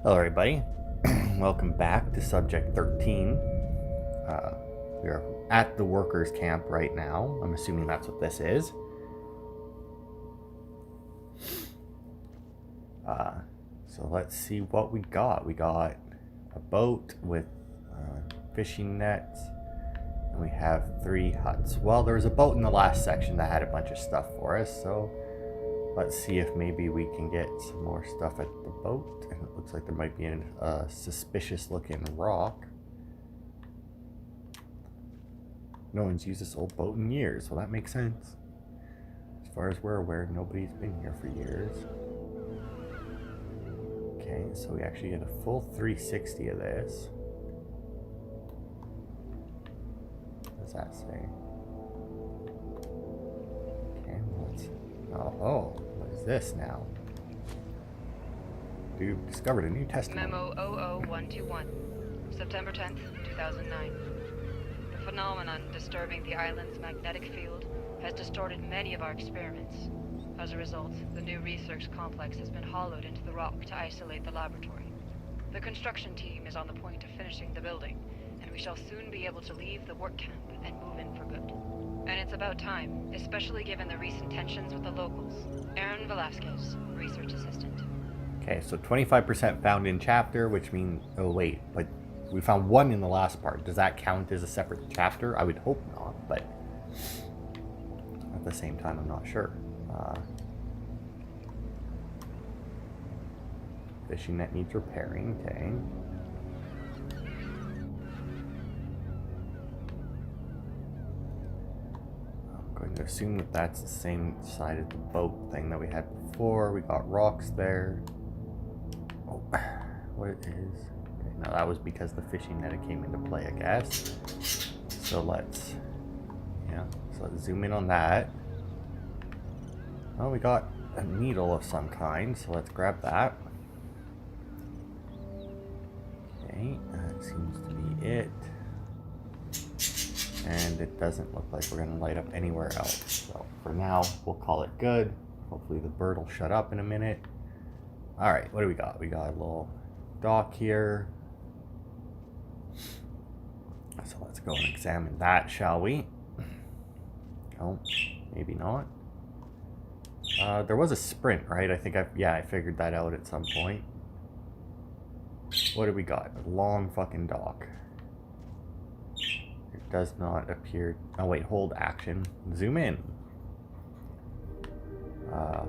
Hello, everybody. Welcome back to Subject 13. We are at the workers' camp right now. I'm assuming that's what this is. So let's see what we got. We got a boat with fishing nets, and we have 3 huts. Well, there was a boat in the last section that had a bunch of stuff for us, so let's see if maybe we can get some more stuff at the boat. And it looks like there might be a suspicious looking rock. No one's used this old boat in years, well that makes sense. As far as we're aware, nobody's been here for years. Okay, so we actually get a full 360 of this. What does that say? Okay, what's... Oh, what is this now? You've discovered a new testimony. Memo 00121, September 10th, 2009. The phenomenon disturbing the island's magnetic field has distorted many of our experiments. As a result, the new research complex has been hollowed into the rock to isolate the laboratory. The construction team is on the point of finishing the building, and we shall soon be able to leave the work camp and move in for good. And it's about time, especially given the recent tensions with the locals. Aaron Velasquez, research assistant. Okay, so 25% found in chapter, which means... Oh, wait, but we found 1 in the last part. Does that count as a separate chapter? I would hope not, but at the same time, I'm not sure. Fishing net needs repairing, okay. I'm going to assume that that's the same side of the boat thing that we had before. We got rocks there. Oh, what it is. Okay, now that was because the fishing net came into play, I guess. So let's zoom in on that. Oh, we got a needle of some kind, so let's grab that. Okay, that seems to be it. And it doesn't look like we're going to light up anywhere else. So for now, we'll call it good. Hopefully the bird will shut up in a minute. Alright, what do we got? We got a little dock here. So let's go and examine that, shall we? Oh, maybe not. There was a sprint, right? I think I figured that out at some point. What do we got? A long fucking dock. It does not appear... Oh wait, hold action. Zoom in. Oh.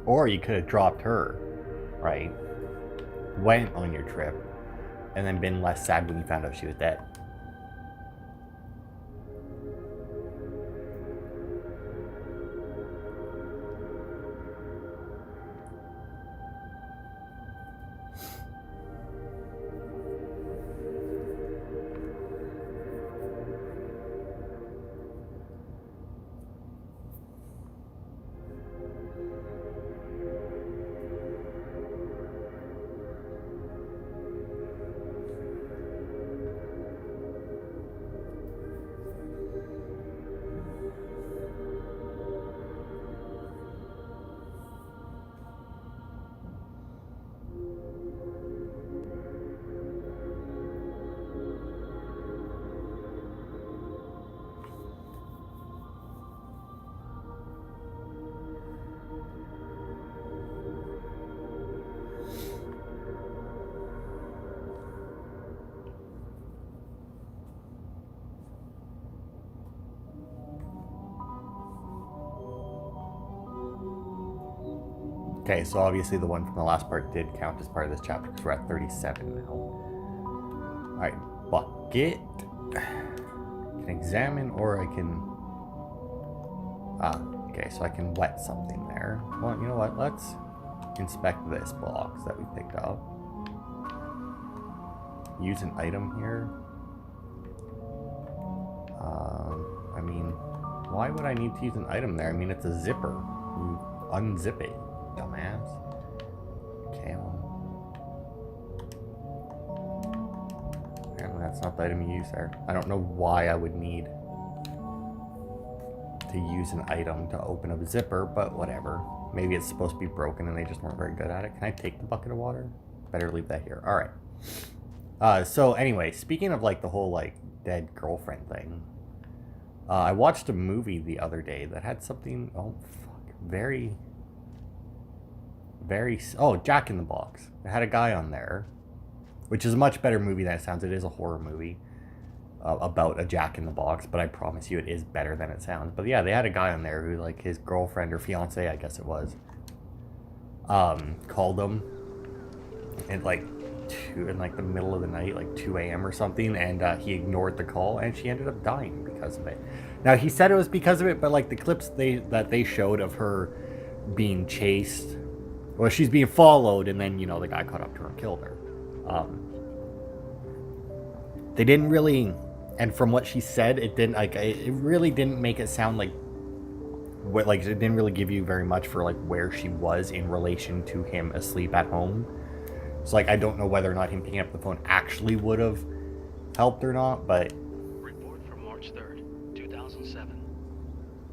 Or you could have dropped her, right? Went on your trip, and then been less sad when you found out she was dead. Okay, so obviously the one from the last part did count as part of this chapter because we're at 37 now. Alright, bucket. I can examine or I can Ah, okay, so I can wet something there. Well, you know what? Let's inspect this box that we picked up. Use an item here. I mean, why would I need to use an item there? I mean, it's a zipper. You unzip it, dumbass. Okay, well. Apparently that's not the item you use there. I don't know why I would need to use an item to open up a zipper, but whatever. Maybe it's supposed to be broken and they just weren't very good at it. Can I take the bucket of water? Better leave that here. Alright. So anyway, speaking of like the whole like dead girlfriend thing, I watched a movie the other day that had something, very, Jack in the Box. It had a guy on there, which is a much better movie than it sounds. It is a horror movie about a Jack in the Box, but I promise you it is better than it sounds. But yeah, they had a guy on there who, like, his girlfriend or fiance, I guess it was, called him in like the middle of the night, like 2 a.m. or something, and he ignored the call, and she ended up dying because of it. Now he said it was because of it, but like the clips that they showed of her being chased, well, she's being followed, and then, you know, the guy caught up to her and killed her. They didn't really, and from what she said, it didn't, like, it really didn't make it sound like it didn't really give you very much for like where she was in relation to him asleep at home. So like, I don't know whether or not him picking up the phone actually would have helped or not, but. Report from March 3rd, 2007.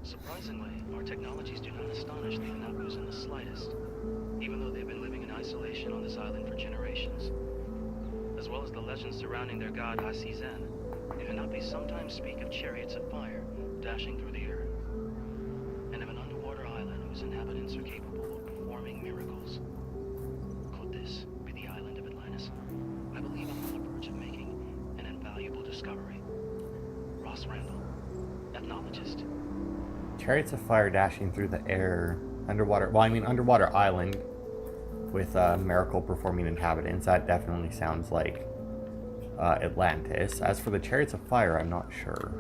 Surprisingly, our technologies do not astonish the Inabus in the slightest, even though they've been living in isolation on this island for generations. As well as the legends surrounding their god Hasizen, the Inabus sometimes speak of chariots of fire dashing through the air, and of an underwater island whose inhabitants are capable of performing miracles. Could this be the island of Atlantis? I believe I'm on the verge of making an invaluable discovery. Ross Randall, ethnologist. Chariots of fire dashing through the air, underwater island with miracle performing inhabitants. That definitely sounds like Atlantis. As for the chariots of fire, I'm not sure.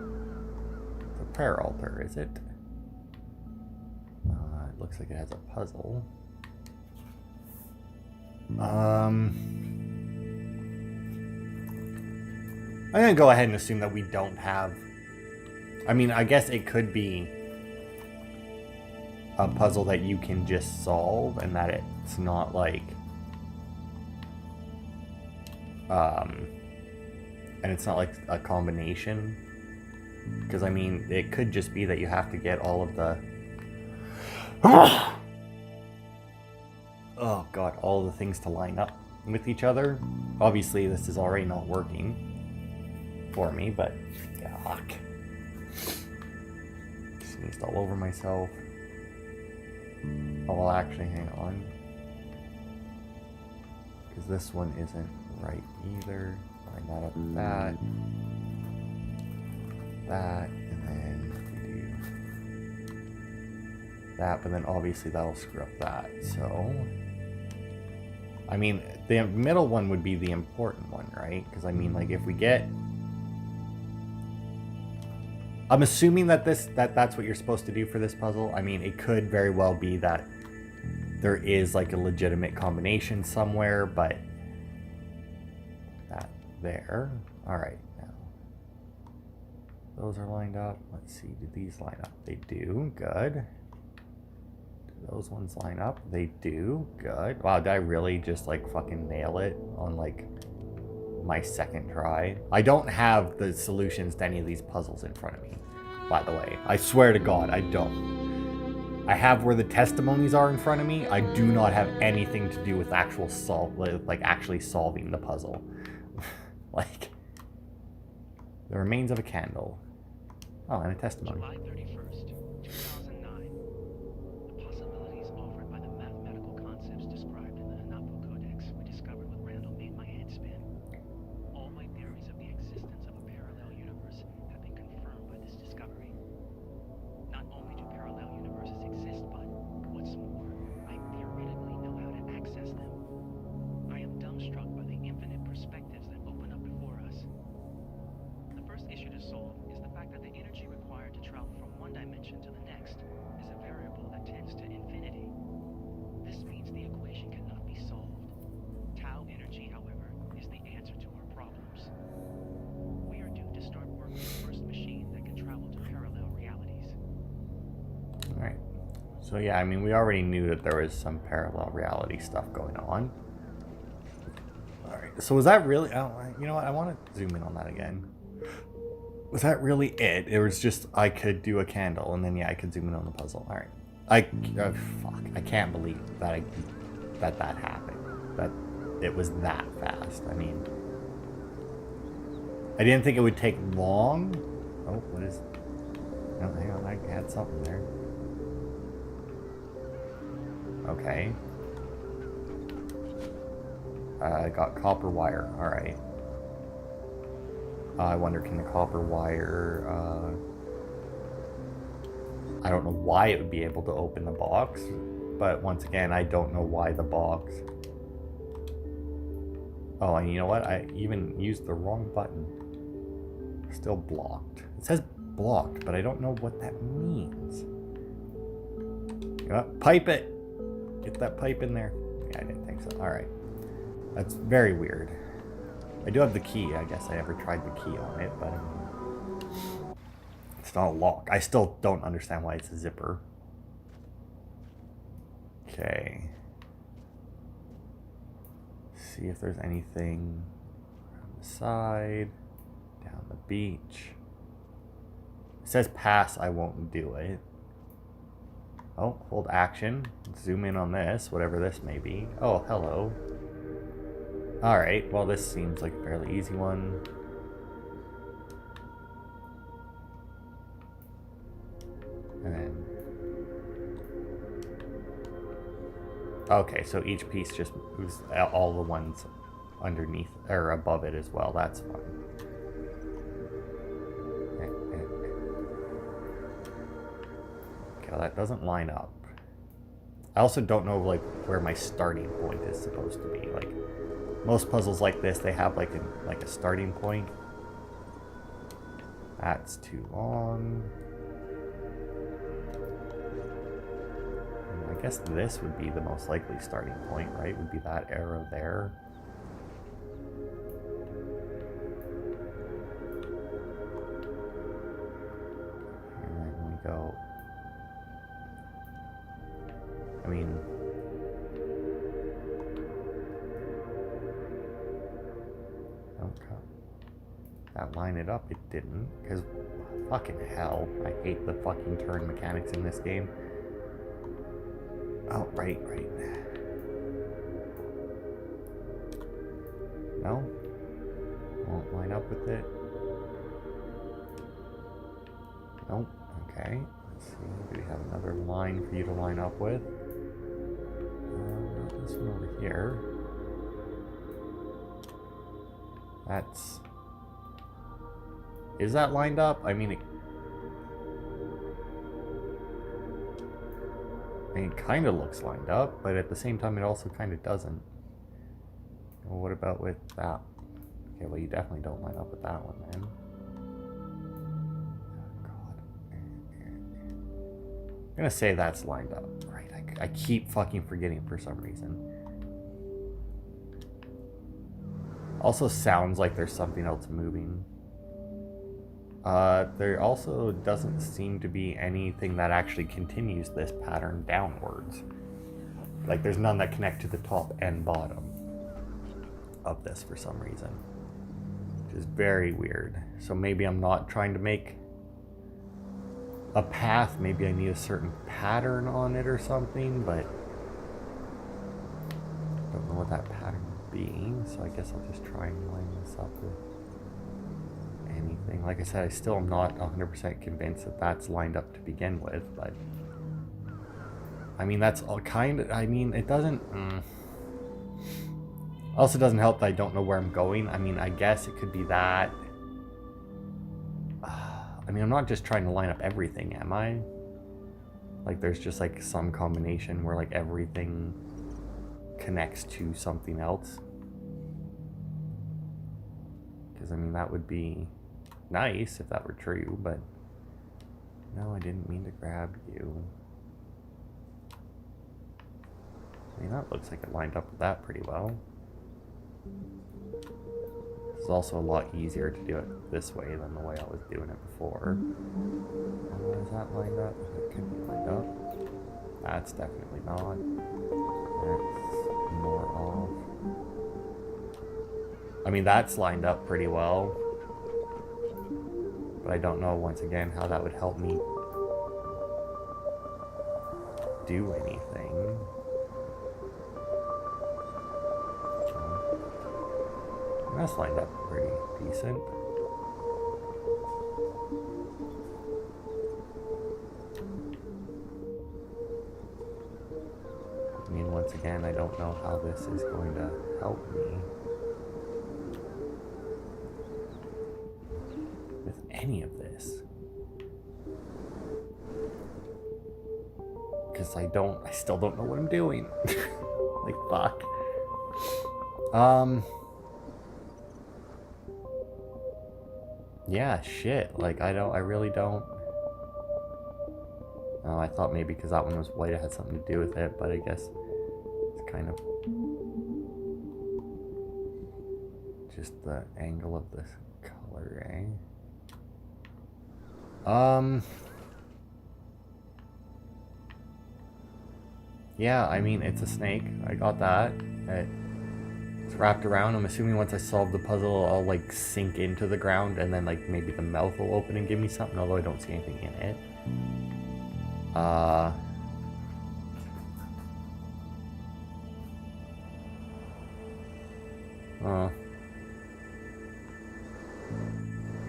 The prayer altar, is it? It looks like it has a puzzle. I'm gonna go ahead and assume that we don't have. I mean, I guess it could be a puzzle that you can just solve, and that it's not like, and it's not like a combination. Because I mean, it could just be that you have to get all of the. Oh god, all the things to line up with each other. Obviously, this is already not working for me, but yuck. Sneezed all over myself. Oh, well, actually, hang on. Because this one isn't right either. Line that up with that. That, and then we do that, but then obviously that'll screw up that. So, I mean, the middle one would be the important one, right? Because I mean, like, if we get, I'm assuming that that's what you're supposed to do for this puzzle. I mean, it could very well be that there is like a legitimate combination somewhere, but that there. All right, now those are lined up. Let's see, do these line up? They do. Good. Do those ones line up? They do. Good. Wow, did I really just like fucking nail it on like my second try? I don't have the solutions to any of these puzzles in front of me, by the way. I swear to God, I don't. I have where the testimonies are in front of me. I do not have anything to do with actually solving the puzzle. Like, the remains of a candle. Oh, and a testimony. July 31st, 2009. The possibilities offered by the mathematical concepts described in the Hanapu Codex were discovered with Randall made my head spin. All my theories of the existence of a parallel universe have been confirmed by this discovery. Not only do parallel universes exist, but what's more, I theoretically know how to access them. I am dumbstruck by the infinite perspectives that open up before us. The first issue to solve is the fact that the energy required to travel from one So yeah, I mean, we already knew that there was some parallel reality stuff going on. Alright, so was that really... Oh, you know what? I want to zoom in on that again. Was that really it? It was just I could do a candle, and then yeah, I could zoom in on the puzzle. Alright. Fuck. I can't believe that that happened. That it was that fast. I mean... I didn't think it would take long. Oh, what is... Oh, hang on, I had something there. Okay. I got copper wire. Alright. I wonder, can the copper wire... I don't know why it would be able to open the box. But once again, I don't know why the box... Oh, and you know what? I even used the wrong button. Still blocked. It says blocked, but I don't know what that means. Pipe it! Get that pipe in there. Yeah, I didn't think so. Alright. That's very weird. I do have the key. I guess I never tried the key on it, but it's not a lock. I still don't understand why it's a zipper. Okay. See if there's anything on the side, down the beach. It says pass, I won't do it. Oh, hold action. Zoom in on this, whatever this may be. Oh, hello. Alright, well this seems like a fairly easy one. And then... Okay, so each piece just moves all the ones underneath, or above it as well. That's fine. Okay, well, that doesn't line up. I also don't know, like, where my starting point is supposed to be. Like, most puzzles like this, they have, like, a starting point. That's too long. I guess this would be the most likely starting point, right? Would be that arrow there. And then we go... I mean... That line it up, it didn't. Because, fucking hell, I hate the fucking turn mechanics in this game. Oh, right. No? Won't line up with it. Nope. Okay. Let's see. Do we have another line for you to line up with? Not this one over here. That's... Is that lined up? I mean, it kind of looks lined up, but at the same time, it also kind of doesn't. Well, what about with that? Okay, well, you definitely don't line up with that one, then. Oh, God. I'm gonna say that's lined up. Right, I keep fucking forgetting for some reason. Also sounds like there's something else moving. There also doesn't seem to be anything that actually continues this pattern downwards. Like, there's none that connect to the top and bottom of this for some reason. Which is very weird. So maybe I'm not trying to make a path. Maybe I need a certain pattern on it or something, but I don't know what that pattern would be. So I guess I'll just try and line this up with anything. Like I said, I still am not 100% convinced that that's lined up to begin with, but I mean, that's all kind of, I mean, it doesn't also doesn't help that I don't know where I'm going. I mean, I guess it could be that. I mean, I'm not just trying to line up everything, am I? Like, there's just like some combination where like everything connects to something else. Because I mean, that would be nice if that were true, but no, I didn't mean to grab you. I mean, that looks like it lined up with that pretty well. It's also a lot easier to do it this way than the way I was doing it before. Is that lined up? It could be lined up. That's definitely not. That's more off. I mean, that's lined up pretty well. But I don't know, once again, how that would help me do anything. That's lined up pretty decent. I mean, once again, I don't know how this is going to help me with any of this. Because I still don't know what I'm doing. Like, fuck. Yeah, shit. Like, I really don't. Oh, I thought maybe because that one was white it had something to do with it, but I guess it's kind of just the angle of this color, eh? Yeah, I mean, it's a snake. I got that. It's wrapped around. I'm assuming once I solve the puzzle, I'll, like, sink into the ground, and then, like, maybe the mouth will open and give me something, although I don't see anything in it.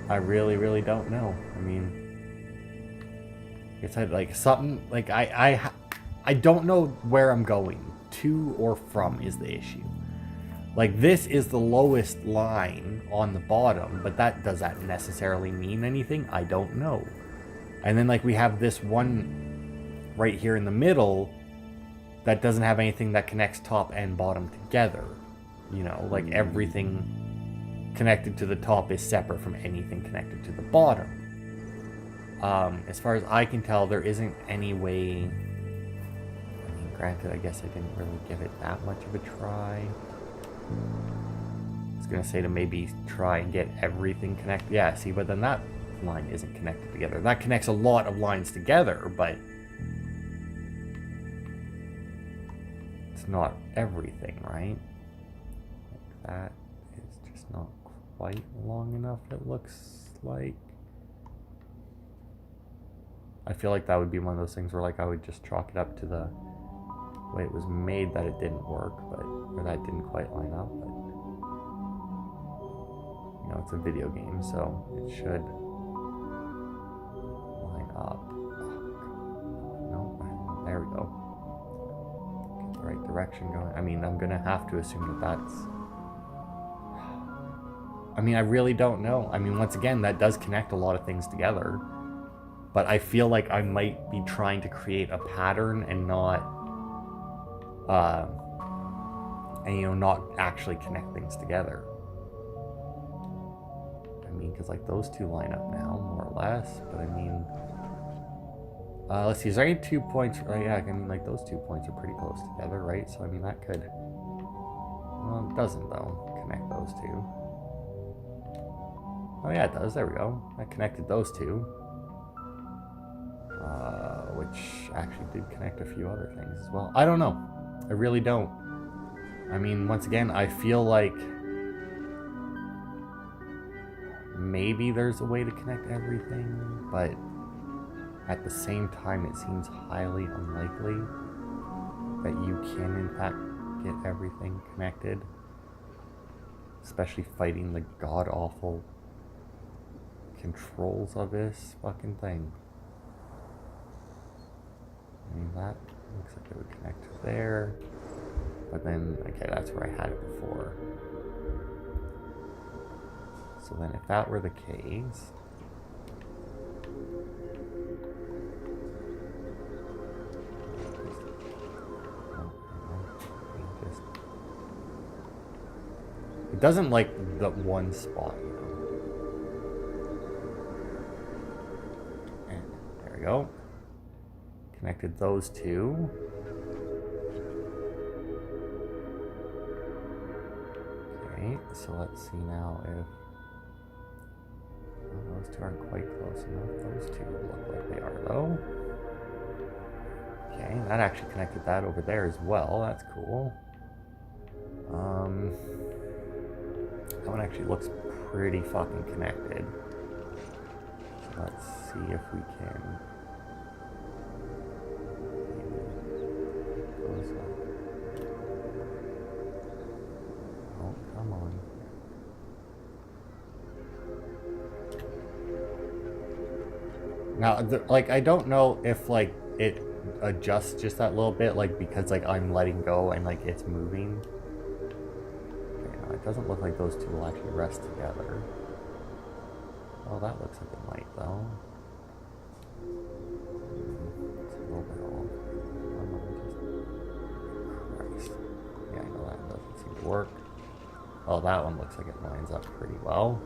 I really don't know. I mean, it's like something, like, I don't know where I'm going to or from is the issue. Like, this is the lowest line on the bottom, but does that necessarily mean anything? I don't know. And then, like, we have this one right here in the middle that doesn't have anything that connects top and bottom together. You know, like, everything connected to the top is separate from anything connected to the bottom. As far as I can tell, there isn't any way. I mean, granted, I guess I didn't really give it that much of a try. I was gonna say to maybe try and get everything connected. Yeah, see, but then that line isn't connected together. That connects a lot of lines together, but it's not everything, right? Like, that is just not quite long enough, it looks like. I feel like that would be one of those things where, like, I would just chalk it up to the way it was made that it didn't work, or that didn't quite line up, but you know, it's a video game, so it should line up. Oh, no, there we go. Get the right direction going. I mean, I'm gonna have to assume that that's. I mean, I really don't know. I mean, once again, that does connect a lot of things together, but I feel like I might be trying to create a pattern and not, you know, not actually connect things together. I mean, because, like, those two line up now, more or less, but I mean, let's see, is there any 2 points? Oh, yeah, I mean, like, those 2 points are pretty close together, right? So, I mean, that could, well, it doesn't, though, connect those two. Oh, yeah, it does. There we go. That connected those two. Which actually did connect a few other things as well. I don't know. I really don't. I mean, once again, I feel like maybe there's a way to connect everything, but at the same time, it seems highly unlikely that you can, in fact, get everything connected. Especially fighting the god-awful controls of this fucking thing. I mean, that looks like it would connect to there. But then, okay, that's where I had it before. So then if that were the case, it doesn't like the one spot, you know. And there we go. Connected those two. Okay, so let's see now if those two aren't quite close enough. Those two look like they are, though. Okay, Okay, that actually connected that over there as well. That's cool. That one actually looks pretty fucking connected. So let's see if we can close that. Oh, come on. Now, like, I don't know if, like, it adjusts just that little bit, like, because, like, I'm letting go and, like, it's moving. Okay, no, it doesn't look like those two will actually rest together. Oh, that looks like it might, though. It's a little bit off. Christ. Yeah, I know that doesn't seem to work. Oh, that one looks like it lines up pretty well.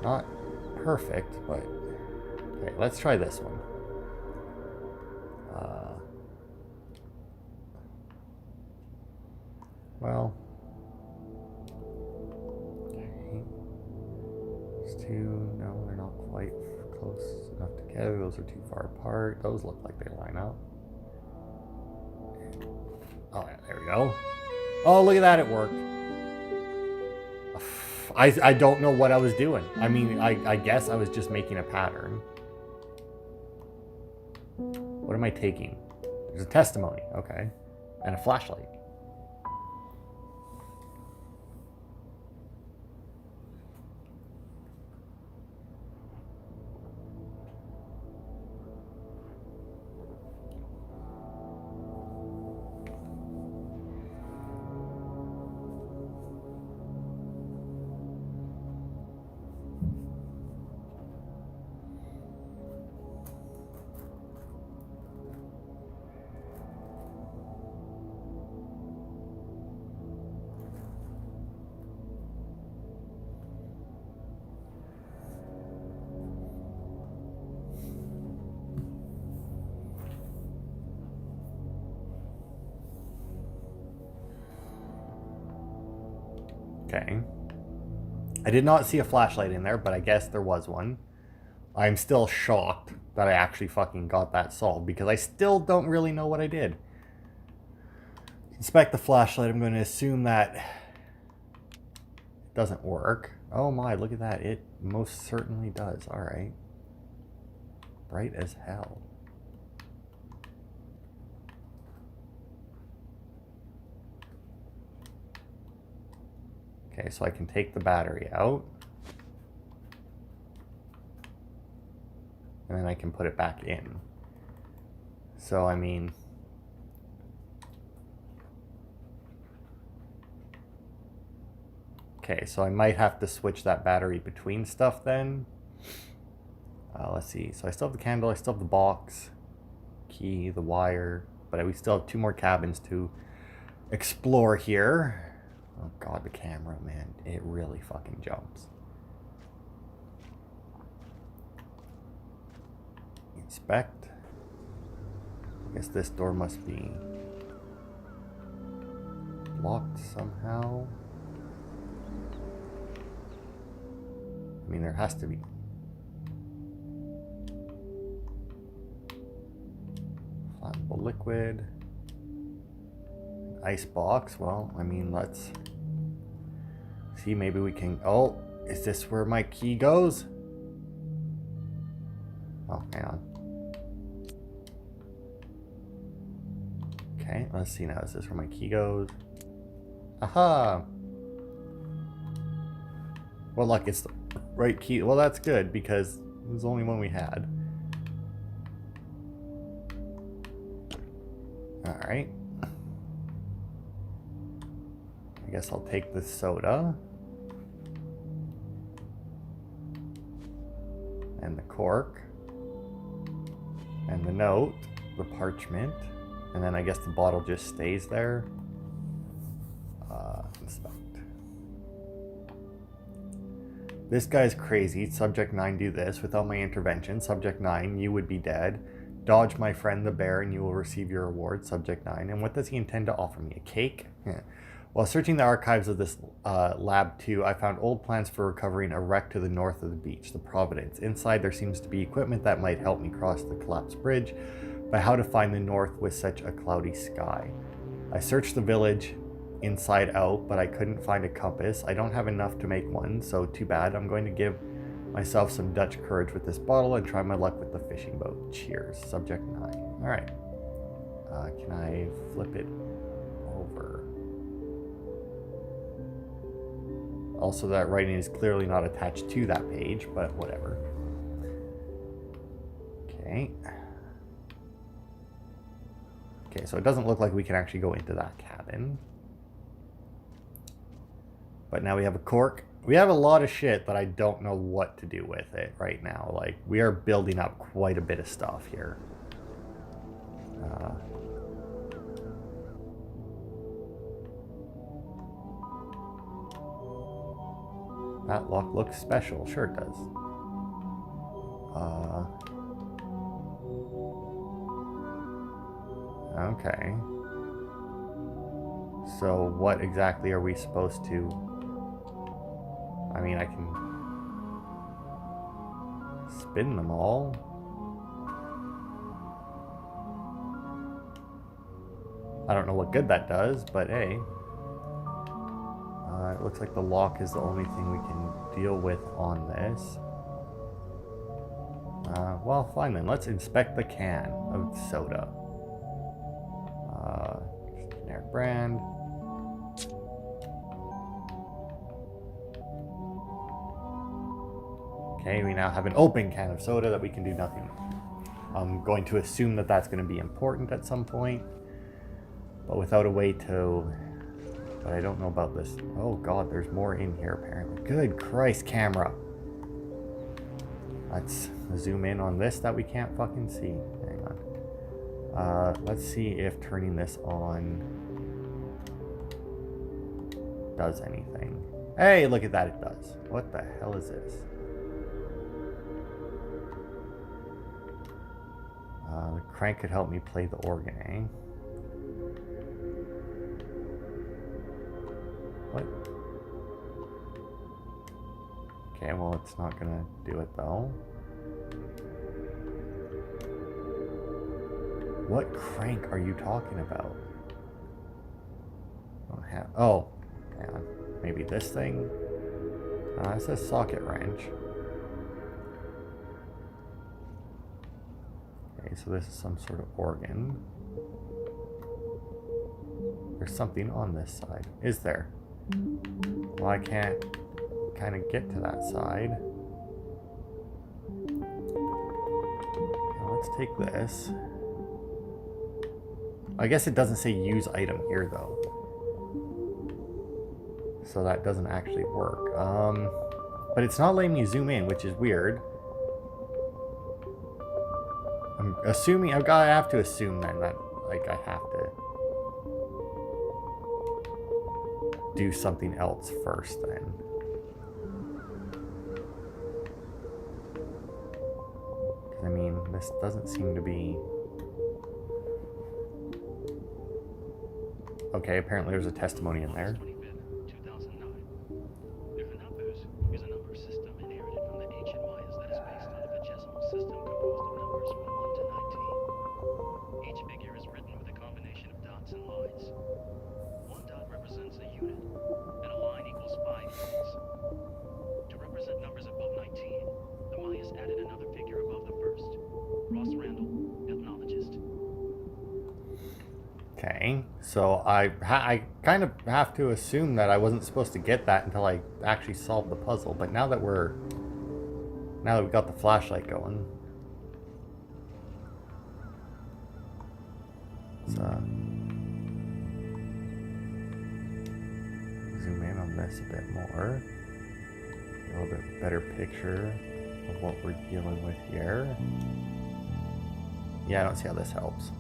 Not perfect, but... Okay, let's try this one. Well... Okay. These two, no, they're not quite close enough together. Those are too far apart. Those look like they line up. Oh, yeah, there we go. Oh, look at that, it worked. I don't know what I was doing. I mean, I guess I was just making a pattern. What am I taking? There's a testimony, okay. And a flashlight. Okay. I did not see a flashlight in there, but I guess there was one. I'm still shocked that I actually fucking got that solved, because I still don't really know what I did. Inspect the flashlight. I'm going to assume that it doesn't work. Oh my, look at that. It most certainly does. Alright. Bright as hell. Okay, so I can take the battery out. And then I can put it back in. So, I mean... Okay, so I might have to switch that battery between stuff then. Let's see. So I still have the candle, I still have the box, key, the wire, but we still have 2 more cabins to explore here. Oh god, the camera, man. It really fucking jumps. Inspect. I guess this door must be locked somehow. I mean, there has to be. Flammable liquid. Ice box. Well, I mean, let's see. Maybe we can. Oh, is this where my key goes? Oh, hang on. Okay, let's see now. Is this where my key goes? Aha! Well, look, it's the right key. Well, that's good because it was the only one we had. Alright. I guess I'll take the soda. And the cork. And the note. The parchment. And then I guess the bottle just stays there. Inspect. This guy's crazy. Subject 9, do this. Without my intervention. Subject 9, you would be dead. Dodge my friend the bear and you will receive your reward. Subject 9. And what does he intend to offer me? A cake? Yeah. While searching the archives of this lab 2, I found old plans for recovering a wreck to the north of the beach, the Providence. Inside there seems to be equipment that might help me cross the collapsed bridge. but how to find the north with such a cloudy sky. I searched the village inside out, but I couldn't find a compass. I don't have enough to make one, so too bad. I'm going to give myself some Dutch courage with this bottle and try my luck with the fishing boat. Cheers. Subject 9. Alright. Can I flip it over? Also, that writing is clearly not attached to that page, but whatever. Okay. Okay, so it doesn't look like we can actually go into that cabin. But now we have a cork. We have a lot of shit that I don't know what to do with it right now. Like, we are building up quite a bit of stuff here. That lock looks special. Sure it does. Okay. So what exactly are we supposed to... I mean, I can spin them all. I don't know what good that does, but hey. It looks like the lock is the only thing we can deal with on this. Well, fine then. Let's inspect the can of soda. Generic brand. Okay, we now have an open can of soda that we can do nothing with. I'm going to assume that that's going to be important at some point, but without a way to... But I don't know about this. Oh god, there's more in here apparently. Good Christ, camera. Let's zoom in on this that we can't fucking see. Hang on. Let's see if turning this on does anything. Hey, look at that, it does. What the hell is this? The crank could help me play the organ, eh? What? Okay, well, it's not gonna do it though. What crank are you talking about? I don't have... Oh, hang on. Maybe this thing? It says socket wrench. Okay, so this is some sort of organ. There's something on this side. Is there? Well, I can't kind of get to that side. Okay, let's take this. I guess it doesn't say use item here though. So that doesn't actually work. But it's not letting me zoom in, which is weird. I'm assuming, I have to assume then that, like, I have to do something else first then. I mean, this doesn't seem to be... Okay, apparently there's a testimony in there. Okay, so I kind of have to assume that I wasn't supposed to get that until I actually solved the puzzle. But now that we've got the flashlight going, let's zoom in on this a bit more, a little bit better picture of what we're dealing with here. Yeah, I don't see how this helps.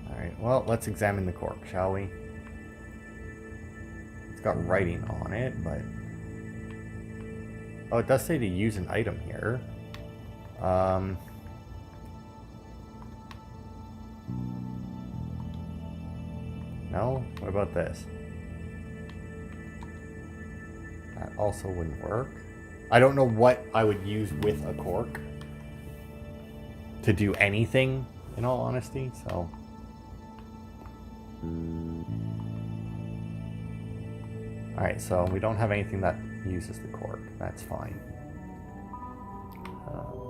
Alright, well, let's examine the cork, shall we? It's got writing on it, but... Oh, it does say to use an item here. No? What about this? That also wouldn't work. I don't know what I would use with a cork. to do anything, in all honesty, so. Alright, so we don't have anything that uses the cork. That's fine.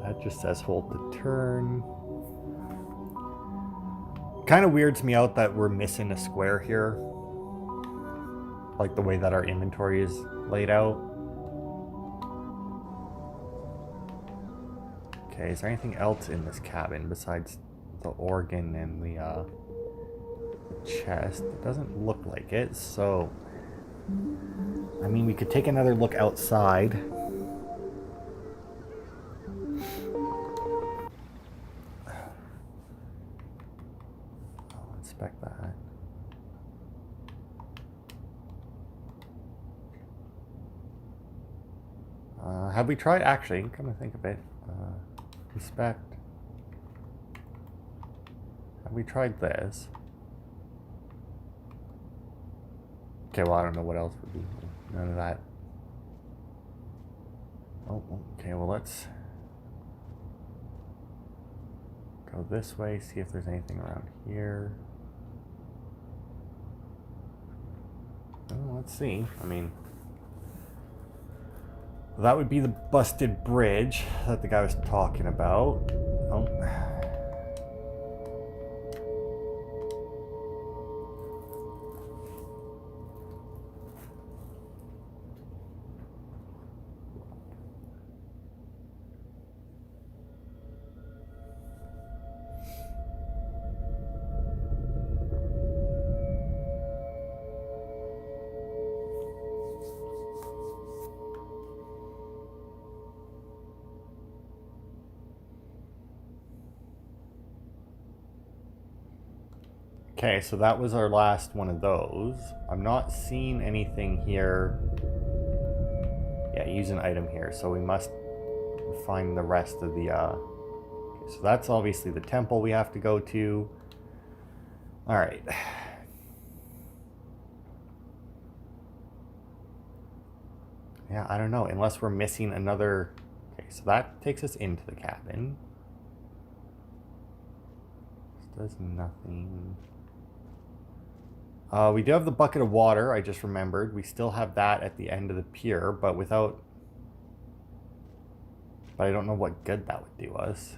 That just says hold to turn. Kind of weirds me out that we're missing a square here. Like the way that our inventory is laid out. Okay, is there anything else in this cabin besides the organ and the chest? It doesn't look like it, so... I mean, we could take another look outside. I'll inspect that. Have we tried, actually, come to think of it, inspect. Have we tried this? Okay, well, I don't know what else would be. None of that. Oh, okay, well, let's go this way, see if there's anything around here. Oh, let's see. I mean, that would be the busted bridge that the guy was talking about. Oh. Okay, so that was our last one of those. I'm not seeing anything here. Yeah, use an item here. So we must find the rest of the... Okay, so that's obviously the temple we have to go to. Alright. Yeah, I don't know. Unless we're missing another... Okay, so that takes us into the cabin. This does nothing... we do have the bucket of water, I just remembered. We still have that at the end of the pier, but without... But I don't know what good that would do us.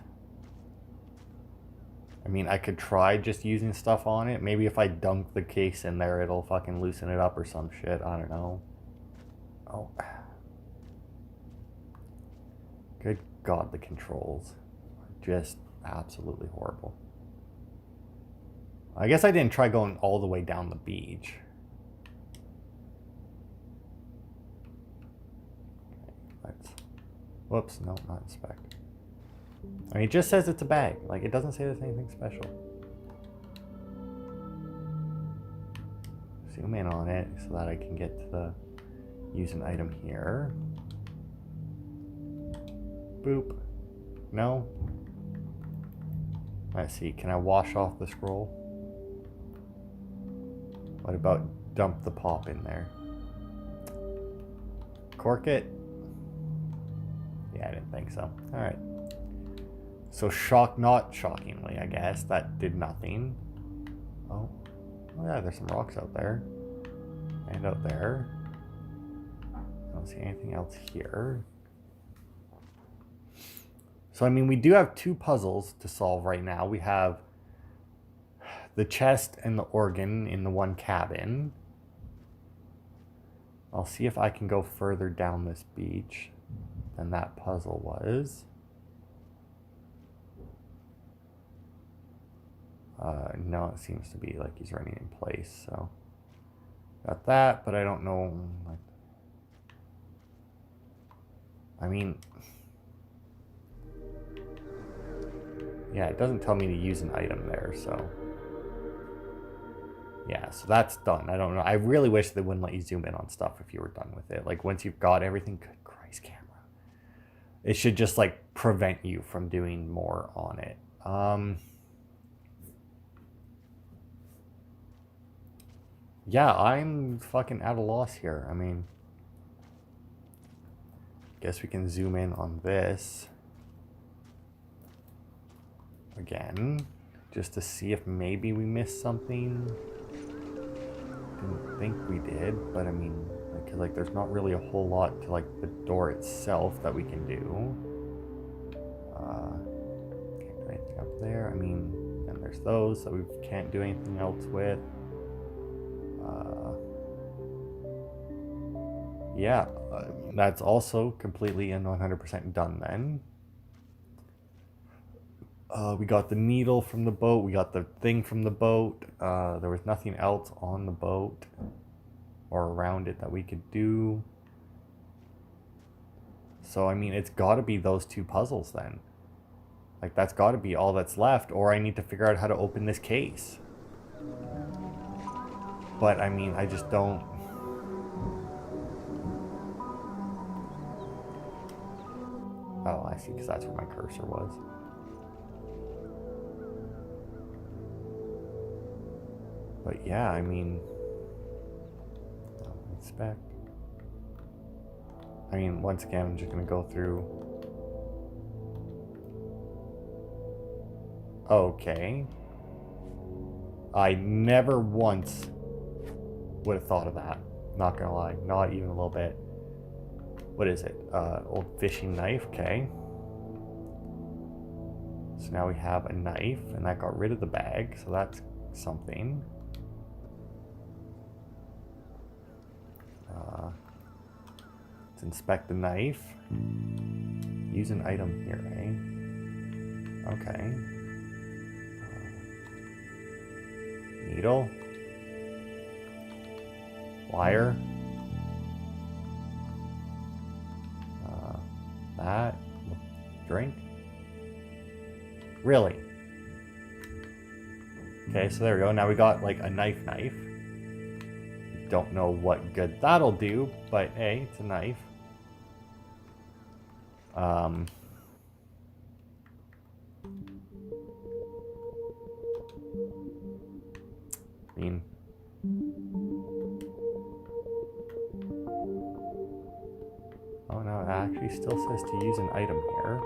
I mean, I could try just using stuff on it. Maybe if I dunk the case in there, it'll fucking loosen it up or some shit. I don't know. Oh. Good God, the controls are just absolutely horrible. I guess I didn't try going all the way down the beach. Okay, let's... Whoops, no, not inspect. I mean, it just says it's a bag. Like, it doesn't say there's anything special. Zoom in on it so that I can get to the... Use an item here. Boop. No? Let's see, can I wash off the scroll? What about dump the pop in there? Cork it? Yeah, I didn't think so. Alright. So not shockingly, I guess, that did nothing. Oh. Oh yeah, there's some rocks out there. And out there. I don't see anything else here. So, I mean, we do have two puzzles to solve right now. We have the chest and the organ in the one cabin. I'll see if I can go further down this beach than that puzzle was. No, it seems to be like he's running in place, so... Got that, but I don't know... I mean... Yeah, it doesn't tell me to use an item there, so... Yeah, so that's done. I don't know. I really wish they wouldn't let you zoom in on stuff if you were done with it. Like, once you've got everything... Good Christ, camera. It should just, like, prevent you from doing more on it. Yeah, I'm fucking at a loss here. I mean... Guess we can zoom in on this. again, just to see if maybe we missed something. Didn't think we did, but I mean, like there's not really a whole lot to like the door itself that we can do. Can't do anything up there. I mean, and there's those that we can't do anything else with. Yeah, that's also completely and 100% done then. We got the needle from the boat. We got the thing from the boat. There was nothing else on the boat or around it that we could do. So, I mean, it's got to be those two puzzles then. Like, that's got to be all that's left, or I need to figure out how to open this case. But, I mean, I just don't... Oh, I see, because that's where my cursor was. But yeah, I mean... Inspect. I mean, once again, I'm just going to go through... Okay. I never once would have thought of that. Not gonna lie. Not even a little bit. What is it? Old fishing knife. Okay. So now we have a knife, and that got rid of the bag, so that's something. Let's inspect the knife. Use an item here, eh? Okay. Needle. Wire. That. Drink. Really? Okay, so there we go. Now we got like a knife. Don't know what good that'll do, but hey, it's a knife. I mean, oh no, it actually still says to use an item here.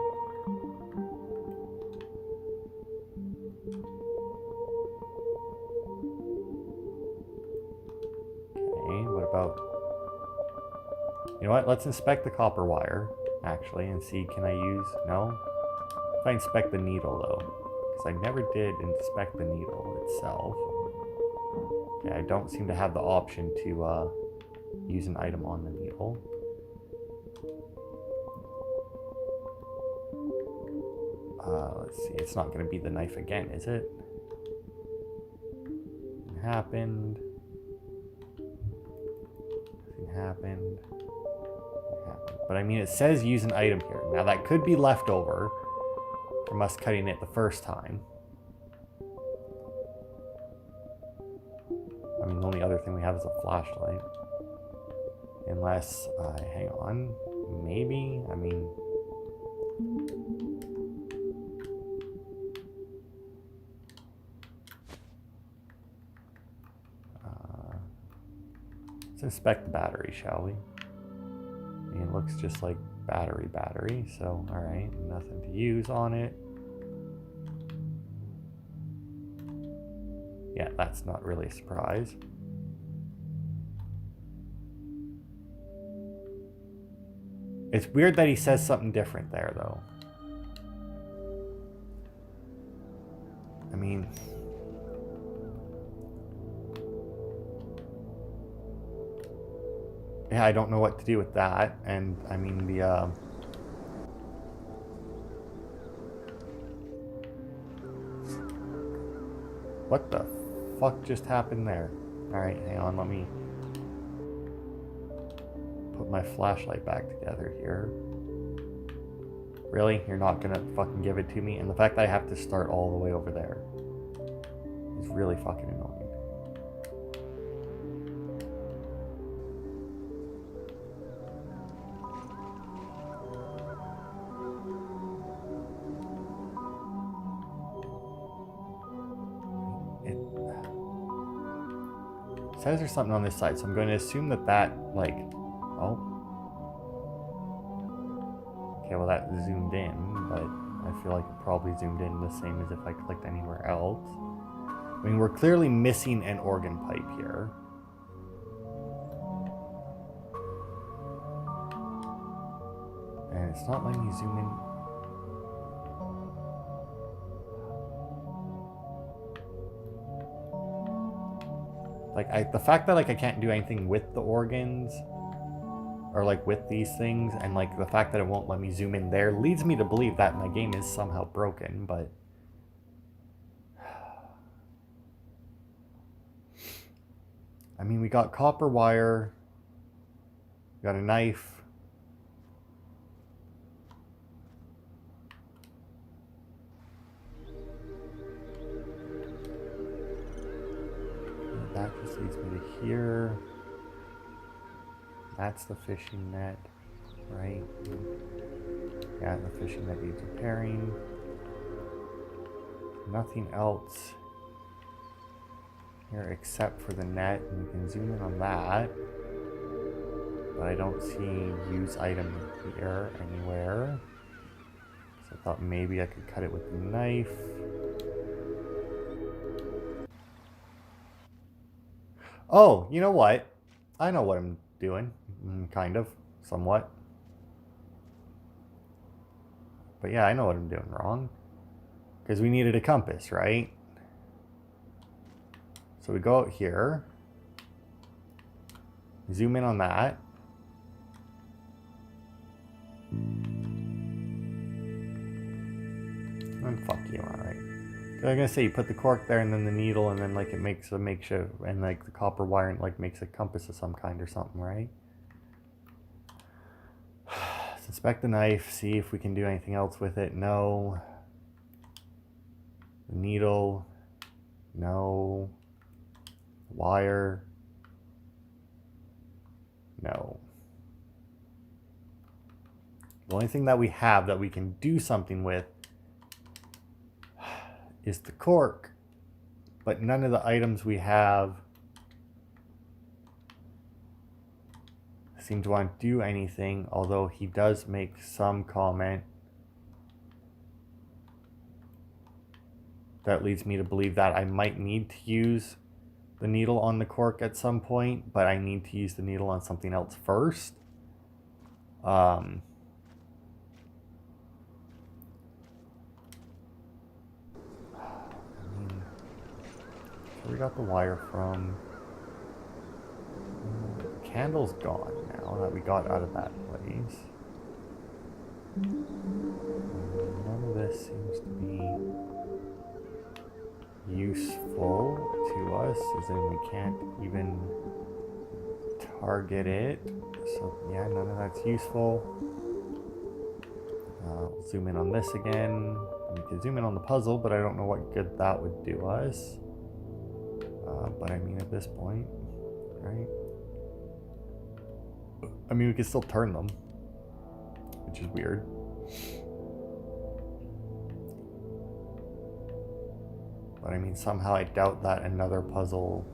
Okay, what about, you know what, let's inspect the copper wire, actually, and see, can I use, no? If I inspect the needle, though, because I never did inspect the needle itself. Okay, I don't seem to have the option to use an item on the needle. Let's see, it's not going to be the knife again, is it? Nothing happened. Nothing happened. But I mean, it says use an item here. Now that could be leftover from us cutting it the first time. I mean, the only other thing we have is a flashlight. Unless, hang on, maybe, I mean... let's inspect the battery, shall we? I mean, it looks just like battery, so, alright, nothing to use on it. Yeah, that's not really a surprise. It's weird that he says something different there, though. I mean... yeah, I don't know what to do with that, and, I mean, the, what the fuck just happened there? Alright, hang on, let me put my flashlight back together here. Really? You're not gonna fucking give it to me? And the fact that I have to start all the way over there is really fucking annoying. It says there's something on this side, so I'm going to assume that that, like, oh. Okay, well that zoomed in, but I feel like it probably zoomed in the same as if I clicked anywhere else. I mean, we're clearly missing an organ pipe here. And it's not letting me zoom in. Like, the fact that, like, I can't do anything with the organs, or, like, with these things, and, like, the fact that it won't let me zoom in there leads me to believe that my game is somehow broken, but... I mean, we got copper wire, we got a knife. That just leads me to here. That's the fishing net, right? Yeah, the fishing net needs repairing. Nothing else here except for the net, and we can zoom in on that. But I don't see use item here anywhere. So I thought maybe I could cut it with the knife. Oh, you know what? I know what I'm doing. Kind of. Somewhat. But yeah, I know what I'm doing wrong. Because we needed a compass, right? So we go out here. Zoom in on that. And fuck you, alright. I was gonna say, you put the cork there and then the needle, and then like it makes a makeshift, and like the copper wire like makes a compass of some kind or something, right? Let's inspect the knife, see if we can do anything else with it. No. The needle. No. Wire. No. The only thing that we have that we can do something with is the cork, but none of the items we have seem to want to do anything, although he does make some comment that leads me to believe that I might need to use the needle on the cork at some point, but I need to use the needle on something else first. We got the wire from. The candle's gone now that we got out of that place. None of this seems to be useful to us, as in we can't even target it. So yeah, none of that's useful. I'll zoom in on this again. We can zoom in on the puzzle, but I don't know what good that would do us. But I mean, at this point, right? I mean, we can still turn them, which is weird. But I mean, somehow I doubt that another puzzle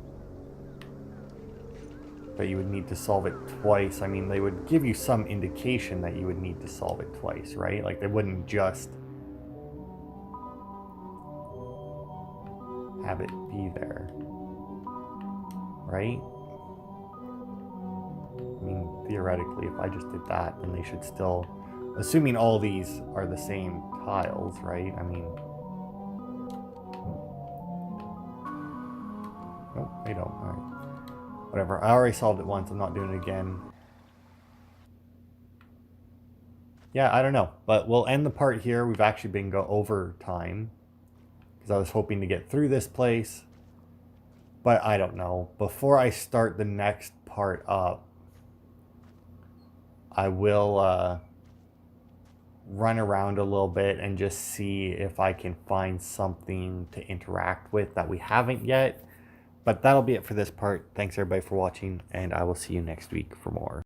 that you would need to solve it twice. I mean, they would give you some indication that you would need to solve it twice, right? Like, they wouldn't just have it be there. Right? I mean, theoretically, if I just did that, then they should still, assuming all these are the same tiles, right? I mean, nope, they don't. All right, whatever. I already solved it once. I'm not doing it again. Yeah, I don't know, but we'll end the part here. We've actually been over time because I was hoping to get through this place. But I don't know. Before I start the next part up, I will run around a little bit and just see if I can find something to interact with that we haven't yet. But that'll be it for this part. Thanks everybody for watching, and I will see you next week for more.